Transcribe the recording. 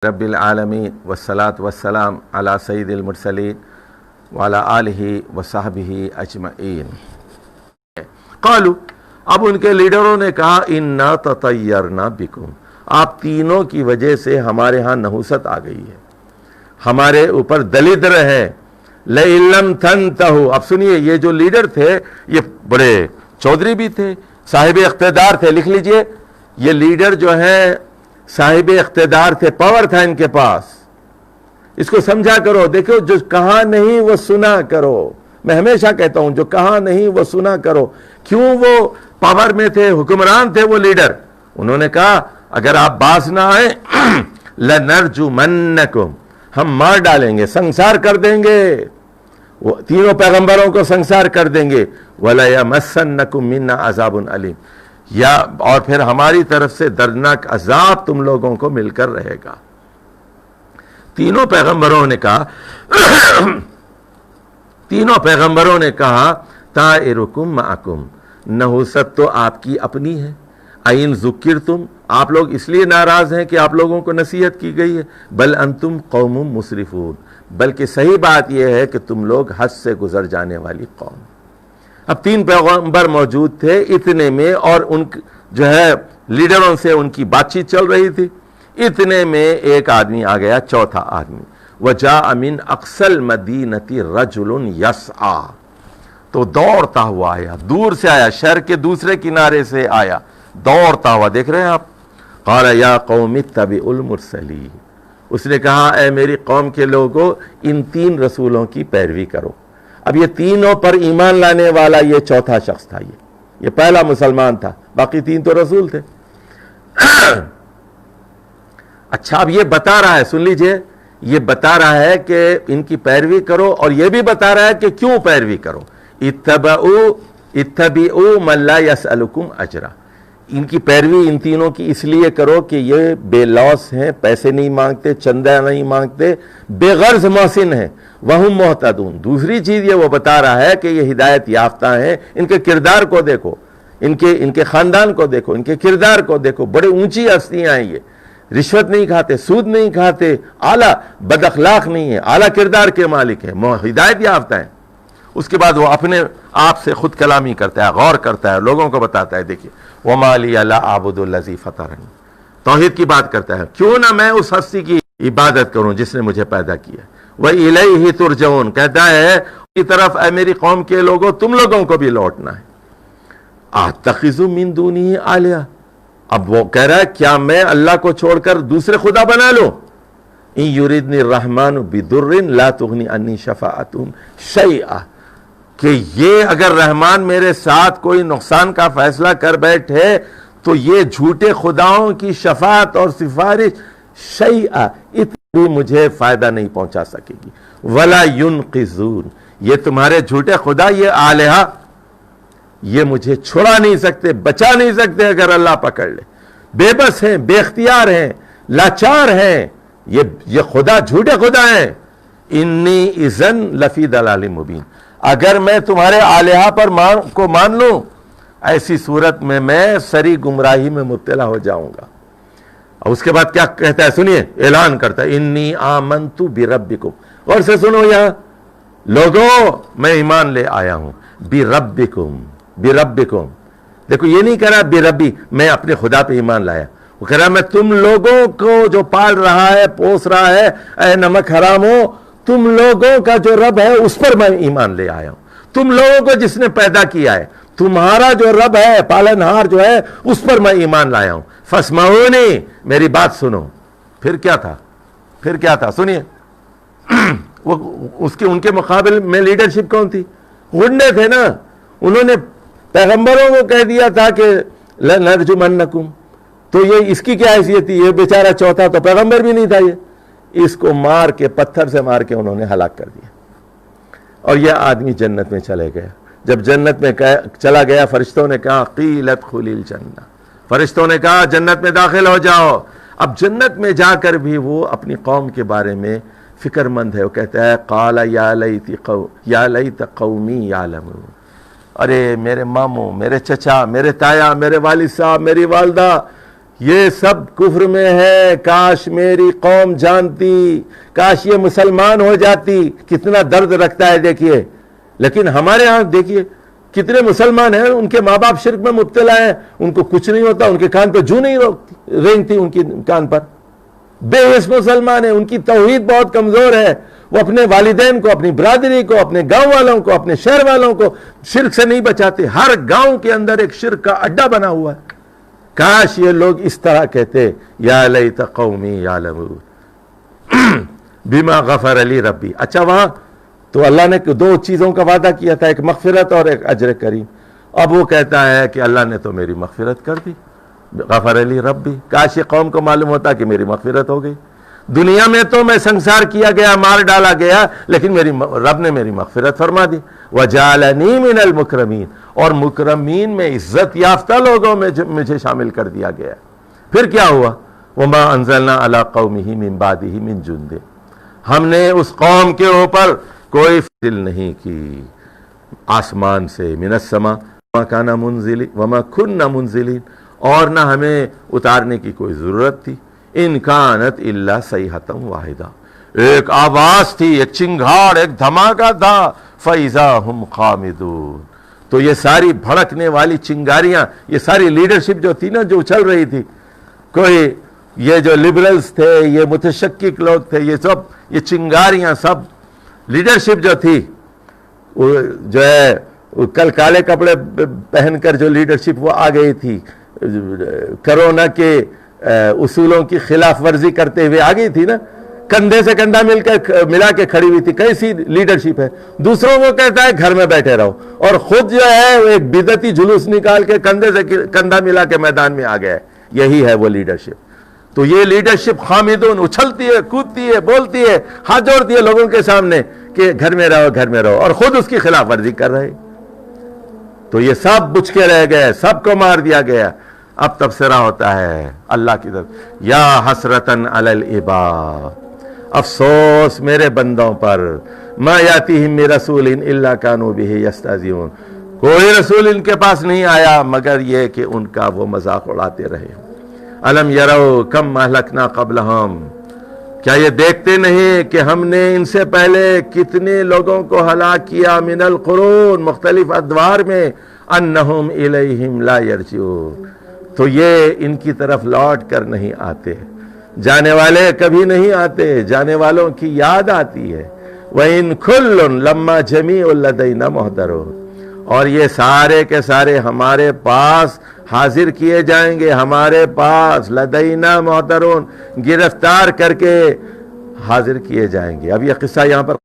رب العالمین والصلاة والسلام علی سید المرسلین وعلی آلہ وصحبہ اجمعین۔ قالوا، اب ان کے لیڈروں نے کہا انا تطیرنا بکم، آپ تینوں کی وجہ سے ہمارے ہاں نحوست آ گئی ہے، ہمارے اوپر دلدر ہے۔ لئن لم تنتہوا، اب سنیے، یہ جو لیڈر تھے یہ بڑے چودھری بھی تھے، صاحب اقتدار تھے، لکھ لیجئے، یہ لیڈر جو ہے صاحب اقتدار تھے، پاور تھا ان کے پاس۔ اس کو سمجھا کرو، دیکھو جو کہا نہیں وہ سنا کرو، میں ہمیشہ کہتا ہوں جو کہا نہیں وہ سنا کرو۔ کیوں؟ وہ پاور میں تھے، حکمران تھے وہ لیڈر۔ انہوں نے کہا اگر آپ باز نہ آئیں لَنَرْجُمَنَّكُمْ، ہم مار ڈالیں گے، سنسار کر دیں گے، وہ تینوں پیغمبروں کو سنسار کر دیں گے۔ وَلَيَمَسَّنَّكُمْ مِنَّا عَذَابٌ عَلِيمٌ، یا اور پھر ہماری طرف سے دردناک عذاب تم لوگوں کو مل کر رہے گا۔ تینوں پیغمبروں نے کہا طائرکم معکم، نحوست تو آپ کی اپنی ہے۔ این ذکرتم، آپ لوگ اس لیے ناراض ہیں کہ آپ لوگوں کو نصیحت کی گئی ہے۔ بل انتم قوم مسرفون، بلکہ صحیح بات یہ ہے کہ تم لوگ حد سے گزر جانے والی قوم۔ اب تین پیغمبر موجود تھے اتنے میں، اور ان جو ہے لیڈروں سے ان کی بات چیت چل رہی تھی، اتنے میں ایک آدمی آ گیا، چوتھا آدمی۔ وَجَاءَ مِنْ أَقْصَى الْمَدِينَةِ رَجُلٌ يَسْعَى، تو دوڑتا ہوا آیا، دور سے آیا، شہر کے دوسرے کنارے سے آیا، دوڑتا ہوا، دیکھ رہے ہیں آپ۔ قَالَ يَا قَوْمِ اتَّبِعُوا الْمُرْسَلِينَ، اس نے کہا اے میری قوم کے لوگوں، ان تین رسولوں کی پیروی کرو۔ اب یہ تینوں پر ایمان لانے والا یہ چوتھا شخص تھا، یہ پہلا مسلمان تھا، باقی تین تو رسول تھے۔ اچھا، اب یہ بتا رہا ہے، سن لیجئے، یہ بتا رہا ہے کہ ان کی پیروی کرو، اور یہ بھی بتا رہا ہے کہ کیوں پیروی کرو۔ اتبعوا من لا يسألكم اجرا، ان کی پیروی ان تینوں کی اس لیے کرو کہ یہ بے لوس ہیں، پیسے نہیں مانگتے، چندہ نہیں مانگتے، بے غرض محسن ہیں، وہم محتدون۔ دوسری چیز یہ وہ بتا رہا ہے کہ یہ ہدایت یافتہ ہیں، ان کے کردار کو دیکھو، ان کے خاندان کو دیکھو، ان کے کردار کو دیکھو، بڑے اونچی ہستیاں ہیں، یہ رشوت نہیں کھاتے، سود نہیں کھاتے، اعلیٰ بد اخلاق نہیں ہے، اعلیٰ کردار کے مالک ہیں، ہدایت یافتہ ہیں۔ اس کے بعد وہ اپنے آپ سے خود کلامی کرتا ہے، غور کرتا ہے، لوگوں کو بتاتا ہے، دیکھیے وَمَا لِيَ لَا أَعْبُدُ الَّذِي فَطَرَنِي، توحید کی بات کرتا ہے، کیوں نہ میں اس ہستی کی عبادت کروں جس نے مجھے پیدا کیا۔ وَإِلَيْهِ تُرْجَعُونَ، کہتا ہے کی طرف اے میری قوم کے لوگوں تم لوگوں کو بھی لوٹنا ہے۔ أَتَّخِذُ مِن دُونِهِ آلِهَةً، اب وہ کہہ رہا ہے کیا میں اللہ کو چھوڑ کر دوسرے خدا بنا لوں؟ إِن يُرِدْنِ الرَّحْمَنُ بِضُرٍّ لَا تُغْنِ عَنِّي شَفَاعَتُهُمْ شَيْئًا، کہ یہ اگر رحمان میرے ساتھ کوئی نقصان کا فیصلہ کر بیٹھے تو یہ جھوٹے خداؤں کی شفاعت اور سفارش شیئا، اتنی مجھے فائدہ نہیں پہنچا سکے گی۔ ولا ينقذون، یہ تمہارے جھوٹے خدا، یہ آلہہ، یہ مجھے چھڑا نہیں سکتے، بچا نہیں سکتے اگر اللہ پکڑ لے۔ بے بس ہیں، بے اختیار ہیں، لاچار ہیں، یہ خدا جھوٹے خدا ہیں۔ انی اذن لفی ضلال مبین، اگر میں تمہارے آلہہ پر کو مان لوں، ایسی صورت میں سری گمراہی میں مبتلا ہو جاؤں گا۔ اور اس کے بعد کیا کہتا ہے سنیے، اعلان کرتا ہے انی آمنت بربکم، اور سے سنو یہاں لوگوں، میں ایمان لے آیا ہوں، بربکم، دیکھو یہ نہیں کہہ رہا بربی، میں اپنے خدا پہ ایمان لایا، وہ کہہ رہا میں تم لوگوں کو جو پال رہا ہے، پوس رہا ہے، اے نمک حرام ہو، تم لوگوں کا جو رب ہے اس پر میں ایمان لے آیا ہوں، تم لوگوں کو جس نے پیدا کیا ہے، تمہارا جو رب ہے، پالنہار جو ہے، اس پر میں ایمان لایا ہوں۔ فاسمعونی، میری بات سنو۔ پھر کیا تھا سنیے، ان کے مقابل میں لیڈرشپ کون تھی؟ غنڈے تھے نا، انہوں نے پیغمبروں کو کہہ دیا تھا کہ لَنَرْجُمَنَّكُمْ، تو یہ اس کی کیا حیثیت تھی؟ یہ بیچارہ چوتھا تو پیغمبر بھی نہیں تھا، یہ اس کو مار کے، پتھر سے مار کے انہوں نے ہلاک کر دیا، اور یہ آدمی جنت میں چلے گیا۔ جب جنت میں چلا گیا، فرشتوں نے کہا قیل ادخل الجنہ، فرشتوں نے کہا جنت میں داخل ہو جاؤ۔ اب جنت میں جا کر بھی وہ اپنی قوم کے بارے میں فکر مند ہے، وہ کہتا ہے قال یا لیت قومی یعلمون، ارے میرے ماموں، میرے چچا، میرے تایا، میرے والد صاحب، میری والدہ، یہ سب کفر میں ہے، کاش میری قوم جانتی، کاش یہ مسلمان ہو جاتی۔ کتنا درد رکھتا ہے دیکھیے۔ لیکن ہمارے ہاں دیکھیے کتنے مسلمان ہیں، ان کے ماں باپ شرک میں مبتلا ہیں، ان کو کچھ نہیں ہوتا، ان کے کان پہ جو نہیں رینگتی ان کی کان پر، بے حس مسلمان ہیں، ان کی توحید بہت کمزور ہے، وہ اپنے والدین کو، اپنی برادری کو، اپنے گاؤں والوں کو، اپنے شہر والوں کو شرک سے نہیں بچاتے۔ ہر گاؤں کے اندر ایک شرک کا اڈا بنا ہوا ہے۔ کاش یہ لوگ اس طرح کہتے، یا لیت قومی یعلمون بما غفر لی ربی۔ اچھا وہاں تو اللہ نے دو چیزوں کا وعدہ کیا تھا، ایک مغفرت اور ایک اجر کریم۔ اب وہ کہتا ہے کہ اللہ نے تو میری مغفرت کر دی، غفر لی ربی۔ کاش یہ قوم کو معلوم ہوتا کہ میری مغفرت ہو گئی۔ دنیا میں تو میں سنسار کیا گیا، مار ڈالا گیا، لیکن رب نے میری مغفرت فرما دی۔ وَجَعَلَنِي مِنَ الْمُكْرَمِينَ، اور مکرمین میں عزت یافتہ لوگوں میں مجھے شامل کر دیا گیا۔ پھر کیا ہوا؟ وَمَا أَنزَلْنَا عَلَىٰ قَوْمِهِ مِن بَعْدِهِ مِن جُندٍ، ہم نے اس قوم کے اوپر کوئی فضل نہیں کی آسمان سے، من السماء وَمَا كَانَ مُنزِلِينَ وَمَا كُنَّا مُنزِلِينَ، اور نہ ہمیں اتارنے کی کوئی ضرورت تھی۔ ان کانت الا صیحۃ واحدہ، ایک آواز تھی، ایک چنگھاڑ، ایک دھماکہ تھا، فَإِذَا هُمْ خَامِدُونَ۔ تو یہ ساری بھڑکنے والی چنگاریاں، یہ ساری لیڈرشپ جو تھی نا، جو اچھل رہی تھی، کوئی یہ جو لبرلز تھے، یہ متشکک لوگ تھے، یہ سب یہ چنگاریاں سب لیڈرشپ جو تھی، جو ہے کل کالے کپڑے پہن کر جو لیڈرشپ وہ آ گئی تھی، کرونا کے اصولوں کی خلاف ورزی کرتے ہوئے آ گئی تھی نا، کندھے سے کندھا ملا کے کھڑی ہوئی تھی۔ کیسی لیڈرشپ ہے؟ دوسروں کو کہتا ہے گھر میں بیٹھے رہو، اور خود جو ہے وہ ایک بدعتی جلوس نکال کے کندھے سے کندھا ملا کے میدان میں آ گیا ہے۔ یہی ہے وہ لیڈرشپ۔ تو یہ لیڈرشپ خامدون، اچھلتی ہے، کودتی ہے، بولتی ہے، ہاتھ جوڑتی ہے لوگوں کے سامنے کہ گھر میں رہو، گھر میں رہو، اور خود اس کی خلاف ورزی کر رہے۔ تو یہ سب بچ کے رہ گئے، سب کو مار دیا گیا۔ اب تبصرہ ہوتا ہے اللہ کی طرف، یا حسرتن علی العباد، افسوس میرے بندوں پر، ما یاتیہم من رسول الا کانوا بہ یستہزئون، کوئی رسول ان کے پاس نہیں آیا مگر یہ کہ ان کا وہ مذاق اڑاتے رہے۔ الم یروا کم اہلکنا قبلہم، کیا یہ دیکھتے نہیں کہ ہم نے ان سے پہلے کتنے لوگوں کو ہلاک کیا، من القرون، مختلف ادوار میں، انہم الیہم لا یرجعون، تو یہ ان کی طرف لوٹ کر نہیں آتے، جانے والے کبھی نہیں آتے، جانے والوں کی یاد آتی ہے۔ وَإِن كُلٌّ لَمَّا جَمِيعٌ لَدَيْنَا مُحْضَرُونَ، اور یہ سارے کے سارے ہمارے پاس حاضر کیے جائیں گے، ہمارے پاس لدینا محضرون، گرفتار کر کے حاضر کیے جائیں گے۔ اب یہ قصہ یہاں پر